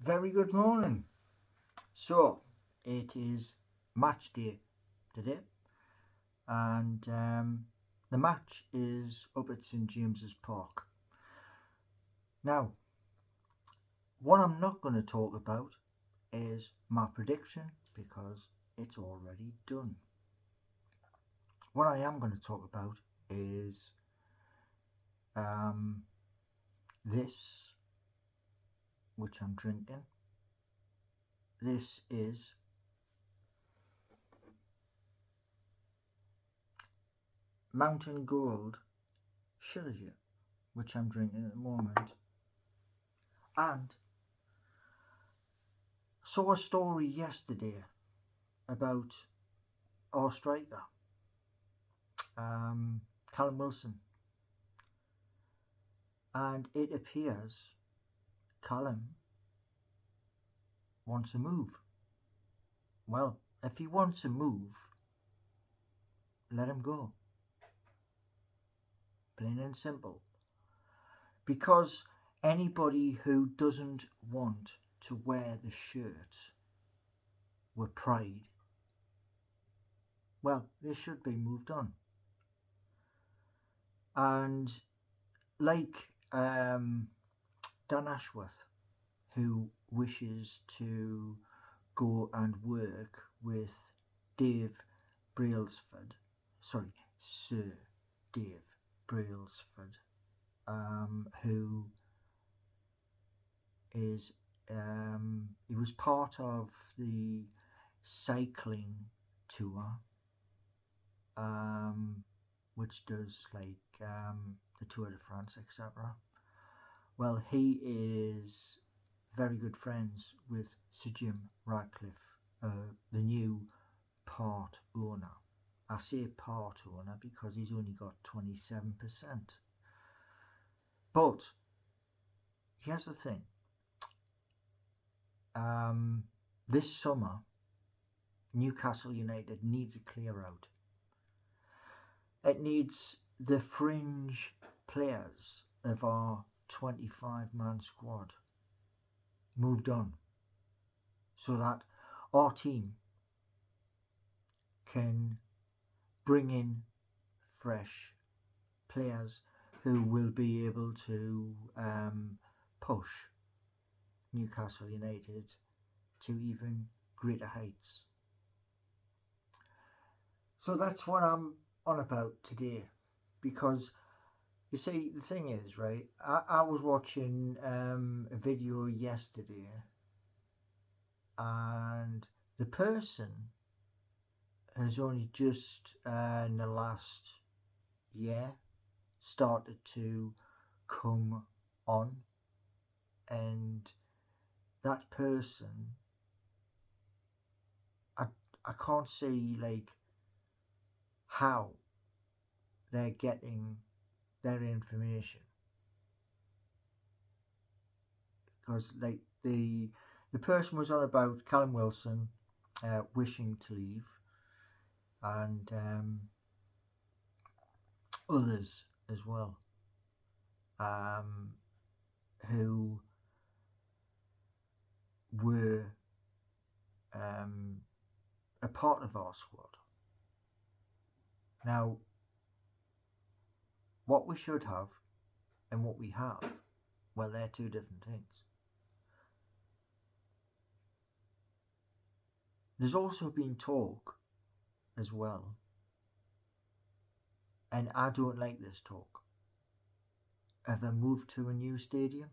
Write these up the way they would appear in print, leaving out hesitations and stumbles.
Very good morning. So, it is match day today, and the match is up at St James's Park. Now, what I'm not going to talk about is my prediction because it's already done. What I am going to talk about is this, which I'm drinking. This is Mountain Gold Shilajit, which I'm drinking at the moment. And saw a story yesterday about our striker, Callum Wilson, and it appears Callum wants to move. Well, if he wants to move, let him go. Plain and simple. Because anybody who doesn't want to wear the shirt with pride, well, they should be moved on. And like Dan Ashworth, who wishes to go and work with Sir Dave Brailsford, who is he was part of the cycling tour, which does like the Tour de France, etc. Well, he is very good friends with Sir Jim Ratcliffe, the new part owner. I say part owner because he's only got 27%. But here's the thing. This summer, Newcastle United needs a clear out. It needs the fringe players of our 25-man squad moved on so that our team can bring in fresh players who will be able to push Newcastle United to even greater heights. So that's what I'm on about today, because you see, the thing is, right, I was watching a video yesterday, and the person has only just in the last year started to come on, and that person, I can't see like how they're getting their information, because like the person was on about Callum Wilson wishing to leave, and others as well, who were a part of our squad. Now, what we should have and what we have, well, they're two different things. There's also been talk as well, and I don't like this talk, of a move to a new stadium.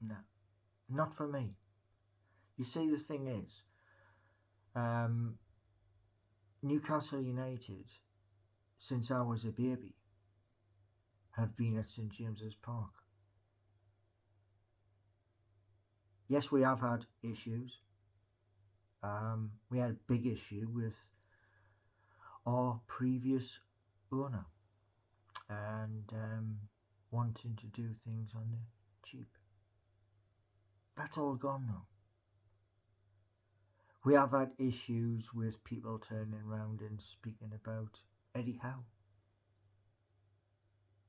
No, not for me. You see, the thing is, Newcastle United, since I was a baby, have been at St James's Park. Yes, we have had issues. We had a big issue with our previous owner and wanting to do things on the cheap. That's all gone now. We have had issues with people turning around and speaking about Eddie Howe.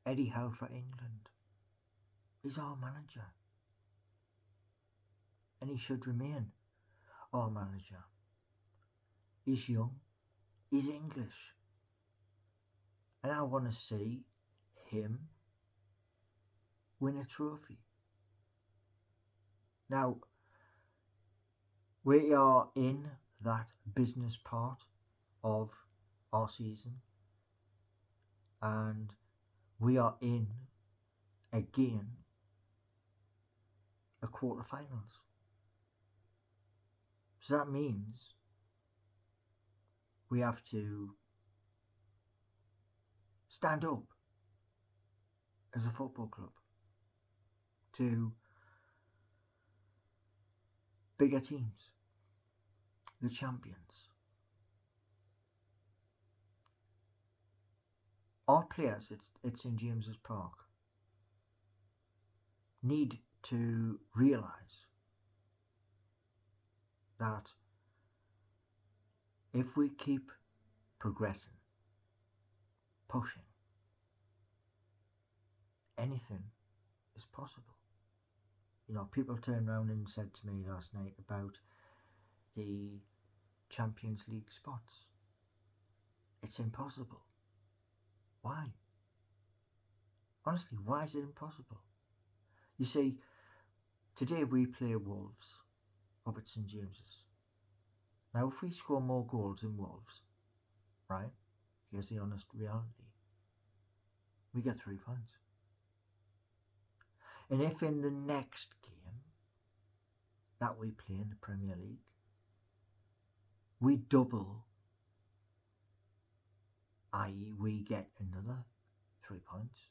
Eddie Howe for England. He's our manager. and he should remain our manager. He's young, he's English, and I want to see him win a trophy. Now, we are in that business part of our season, and we are in again a quarterfinals. So that means we have to stand up as a football club to bigger teams, the champions. Our players at St James's Park need to realise that if we keep progressing, pushing, anything is possible. You know, people turned around and said to me last night about the Champions League spots. It's impossible. Why? Honestly, why is it impossible? You see, today we play Wolves up at St James's. Now, if we score more goals than Wolves, right, here's the honest reality. We get 3 points. And if in the next game that we play in the Premier League, we double, i.e. we get another 3 points,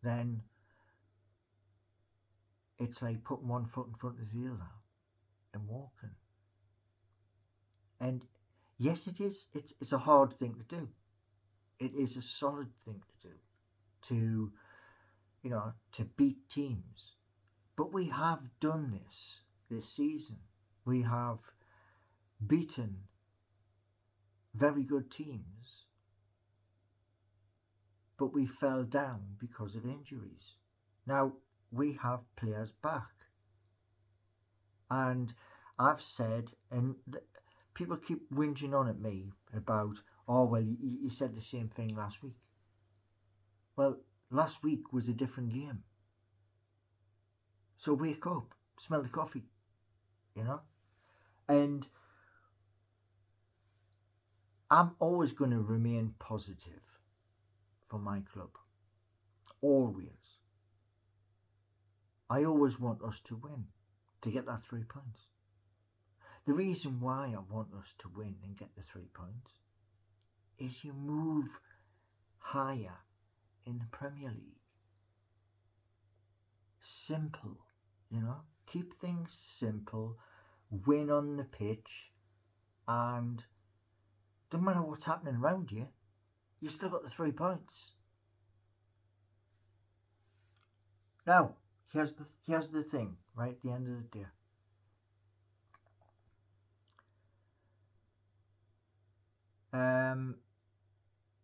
then it's like putting one foot in front of the other and walking. And yes, it's a hard thing to do. It is a solid thing to do, to beat teams. But we have done this season. We have beaten very good teams, but we fell down because of injuries. Now, we have players back. And I've said, and people keep whinging on at me about, oh, well, you said the same thing last week. Well, last week was a different game. So wake up, smell the coffee, And I'm always going to remain positive for my club. Always. I always want us to win, to get that 3 points. The reason why I want us to win and get the 3 points is you move higher in the Premier League. Simple, keep things simple, win on the pitch, and doesn't matter what's happening around you, you've still got the 3 points. Now, here's the thing, right at the end of the day.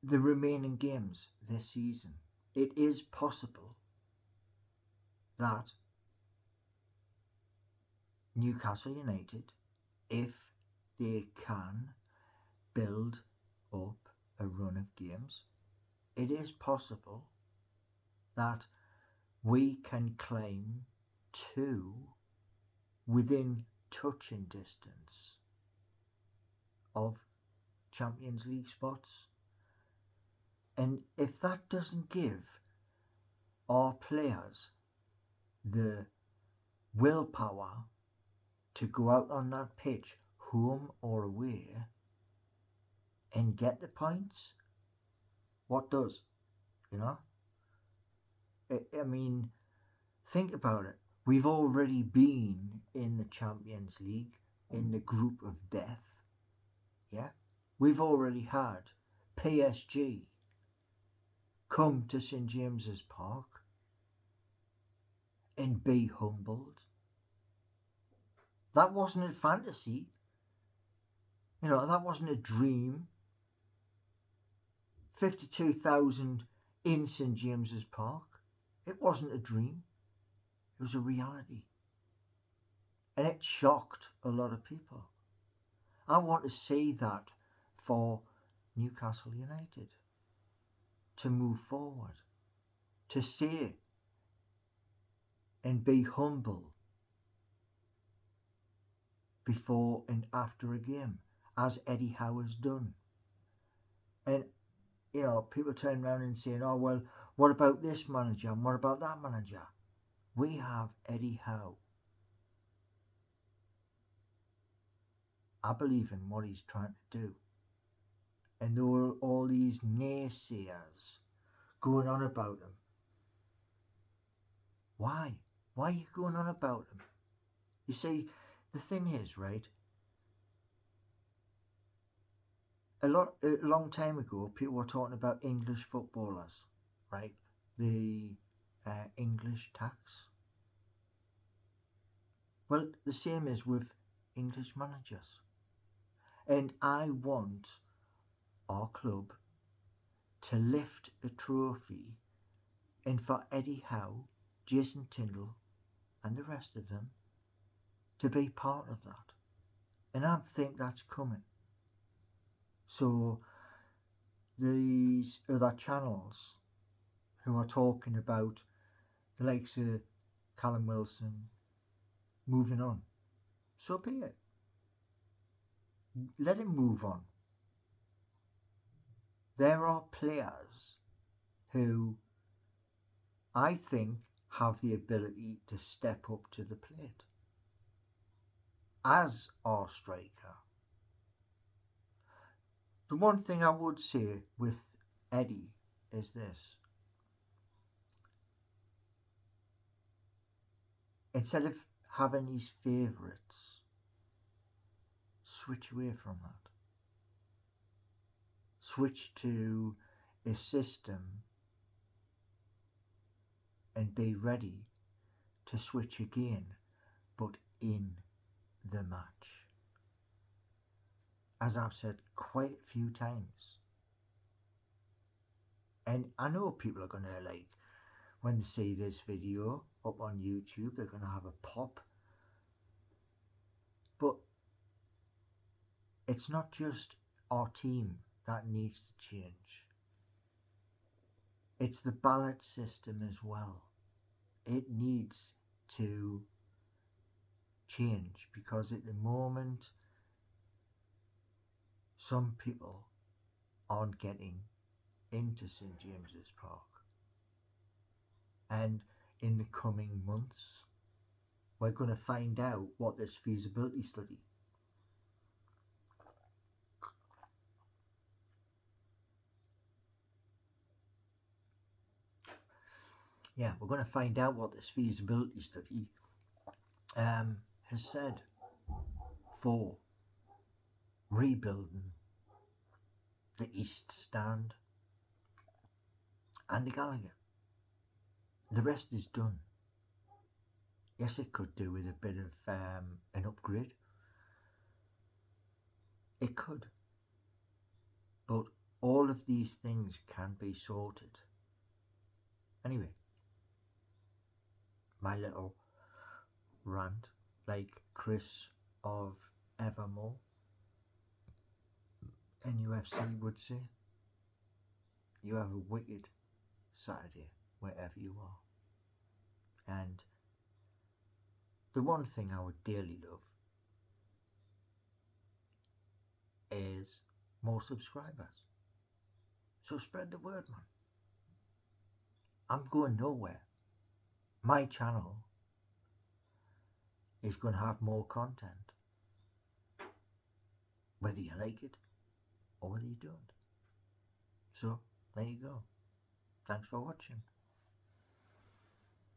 The remaining games this season, it is possible that Newcastle United, if they can build up a run of games, it is possible that we can claim 2 within touching distance of Champions League spots. And if that doesn't give our players the willpower to go out on that pitch, home or away, and get the points, what does? I mean, think about it. We've already been in the Champions League in the group of death. Yeah? We've already had PSG come to St James's Park and be humbled. That wasn't a fantasy. That wasn't a dream. 52,000 in St James's Park. It wasn't a dream. It was a reality. And it shocked a lot of people. I want to see that for Newcastle United to move forward, to say and be humble before and after a game, as Eddie Howe has done. And, you know, people turn around and saying, oh, well, what about this manager and what about that manager? We have Eddie Howe. I believe in what he's trying to do. And there were all these naysayers going on about him. Why? Why are you going on about him? You see, the thing is, right, a long time ago, people were talking about English footballers, right? The English tax. Well, the same is with English managers. And I want our club to lift a trophy and for Eddie Howe, Jason Tindall and the rest of them to be part of that. And I think that's coming. So these other channels who are talking about the likes of Callum Wilson moving on, so be it. Let him move on. There are players who I think have the ability to step up to the plate as our striker. The one thing I would say with Eddie is this. Instead of having his favourites, switch away from that. Switch to a system and be ready to switch again, but in the match. As I've said quite a few times. And I know people are going to, like, when they see this video up on YouTube, they're going to have a pop. But it's not just our team that needs to change. It's the ballot system as well. It needs to change because at the moment some people aren't getting into St James's Park. And in the coming months we're going to find out what this feasibility study we're going to find out what this feasibility study has said for rebuilding the East Stand and the Gallagher. The rest is done. Yes, it could do with a bit of an upgrade. It could. But all of these things can be sorted. Anyway, my little rant, like Chris of Evermore, NUFC would say, you have a wicked Saturday wherever you are. And the one thing I would dearly love is more subscribers. So spread the word, man. I'm going nowhere. My channel is going to have more content, whether you like it or whether you don't. So there you go. Thanks for watching.